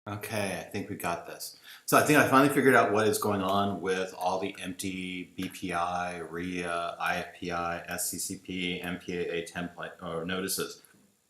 Okay, I think we got this. So I think I finally figured out what is going on with all the empty BPI, RIA, IFPI, SCCP, MPAA template or notices.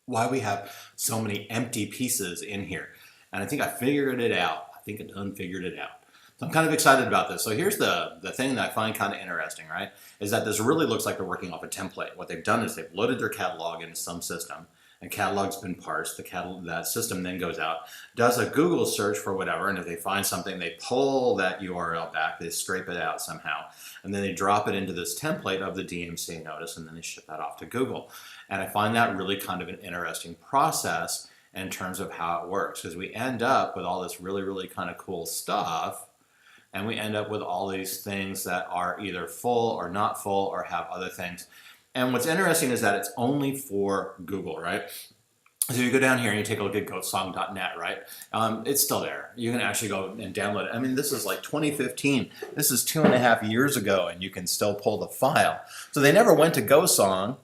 Why we have so many empty pieces in here. And I think I figured it out. I think I done figured it out. So I'm kind of excited about this. So here's the thing that I find kind of interesting, right? Is that this really looks like they're working off a template. What they've done is they've loaded their catalog into some system. And catalog's been parsed. That system then goes out, does a Google search for whatever, and if they find something, they pull that URL back, they scrape it out somehow, and then they drop it into this template of the DMCA notice, and then they ship that off to Google. And I find that really kind of an interesting process in terms of how it works, because we end up with all this really, really kind of cool stuff, and we end up with all these things that are either full or not full or have other things. And what's interesting is that it's only for Google, right? So you go down here and you take a look at goatsong.net, right? It's still there. You can actually go and download it. I mean, this is like 2015. This is 2.5 years ago, and you can still pull the file. So they never went to GoSong.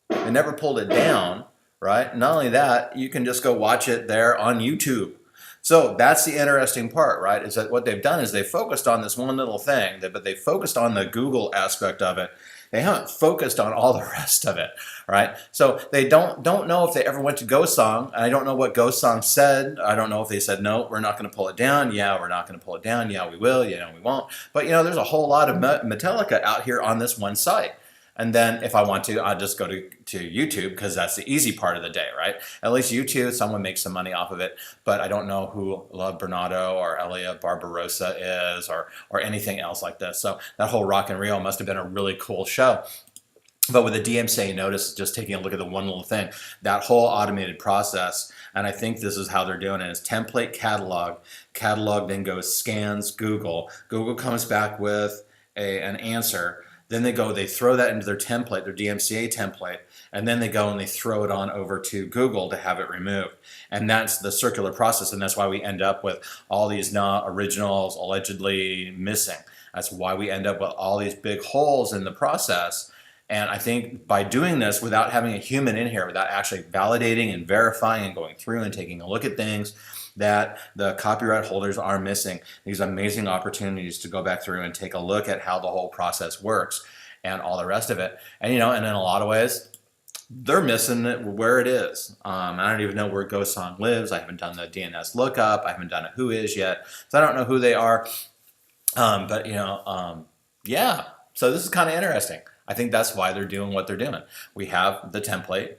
They never pulled it down, right? Not only that, you can just go watch it there on YouTube. So that's the interesting part, right? Is that what they've done is they focused on this one little thing, but they focused on the Google aspect of it. They haven't focused on all the rest of it, right? So they don't know if they ever went to GoSong. I don't know what GoSong said. I don't know if they said, no, we're not going to pull it down. Yeah, we're not going to pull it down. Yeah, we will. Yeah, we won't. But, there's a whole lot of Metallica out here on this one site. And then if I want to, I'll just go to YouTube because that's the easy part of the day, right? At least YouTube, someone makes some money off of it, but I don't know who Love Bernardo or Elia Barbarossa is or anything else like this. So that whole Rock in Rio must have been a really cool show. But with the DMCA notice, just taking a look at the one little thing, that whole automated process, and I think this is how they're doing it, is template catalog. Catalog then goes, scans Google. Google comes back with an answer. Then they throw that into their template, their DMCA template, and then they go and they throw it on over to Google to have it removed. And that's the circular process, and that's why we end up with all these originals allegedly missing. That's why we end up with all these big holes in the process. And I think by doing this without having a human in here, without actually validating and verifying and going through and taking a look at things, that the copyright holders are missing these amazing opportunities to go back through and take a look at how the whole process works and all the rest of it. And and in a lot of ways, they're missing it where it is. I don't even know where GoSong lives. I haven't done the DNS lookup. I haven't done a who is yet, so I don't know who they are. Yeah. So this is kind of interesting. I think that's why they're doing what they're doing. We have the template.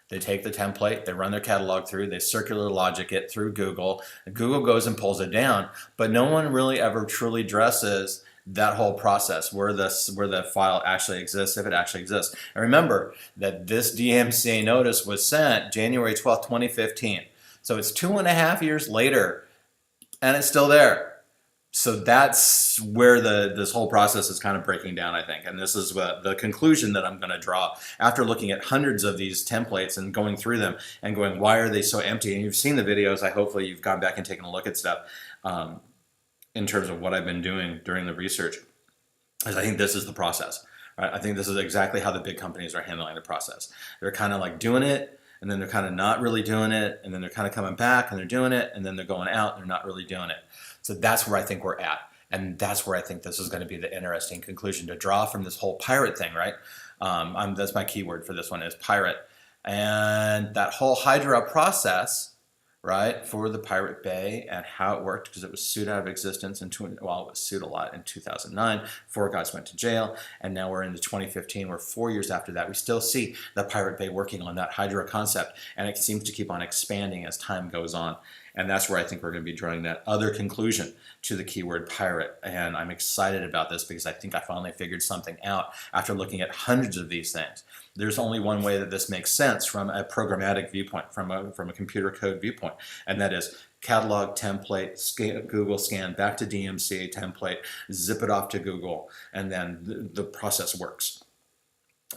They take the template, they run their catalog through, they circular logic it through Google, and Google goes and pulls it down, but no one really ever truly addresses that whole process, where the file actually exists, if it actually exists. And remember that this DMCA notice was sent January 12th, 2015. So it's 2.5 years later, and it's still there. So that's where this whole process is kind of breaking down, I think. And this is the conclusion that I'm going to draw after looking at hundreds of these templates and going through them and going, why are they so empty? And you've seen the videos. Hopefully you've gone back and taken a look at stuff in terms of what I've been doing during the research. Because I think this is the process. Right? I think this is exactly how the big companies are handling the process. They're kind of like doing it, and then they're kind of not really doing it, and then they're kind of coming back and they're doing it, and then they're going out and they're not really doing it. So that's where I think we're at. And that's where I think this is going to be the interesting conclusion to draw from this whole pirate thing, right? That's my keyword for this one is pirate. And that whole Hydra process, right, for the Pirate Bay and how it worked, because it was sued out of existence, it was sued a lot in 2009, 4 guys went to jail, and now we're into 2015, we're 4 years after that. We still see the Pirate Bay working on that Hydra concept, and it seems to keep on expanding as time goes on. And that's where I think we're going to be drawing that other conclusion to the keyword pirate. And I'm excited about this because I think I finally figured something out after looking at hundreds of these things. There's only one way that this makes sense from a programmatic viewpoint, from a computer code viewpoint, and that is catalog template, Google scan, back to DMCA template, zip it off to Google, and then the process works.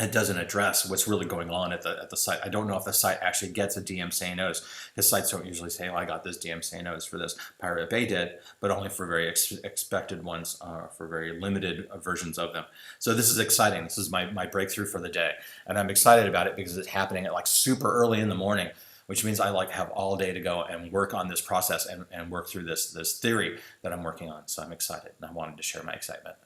It doesn't address what's really going on at the site. I don't know if the site actually gets a DMCA notice, because sites don't usually say, oh, I got this DMCA notice for this. Pirate Bay did, but only for very expected ones, for very limited versions of them. So this is exciting. This is my breakthrough for the day. And I'm excited about it because it's happening at like super early in the morning, which means I like have all day to go and work on this process and work through this theory that I'm working on. So I'm excited, and I wanted to share my excitement.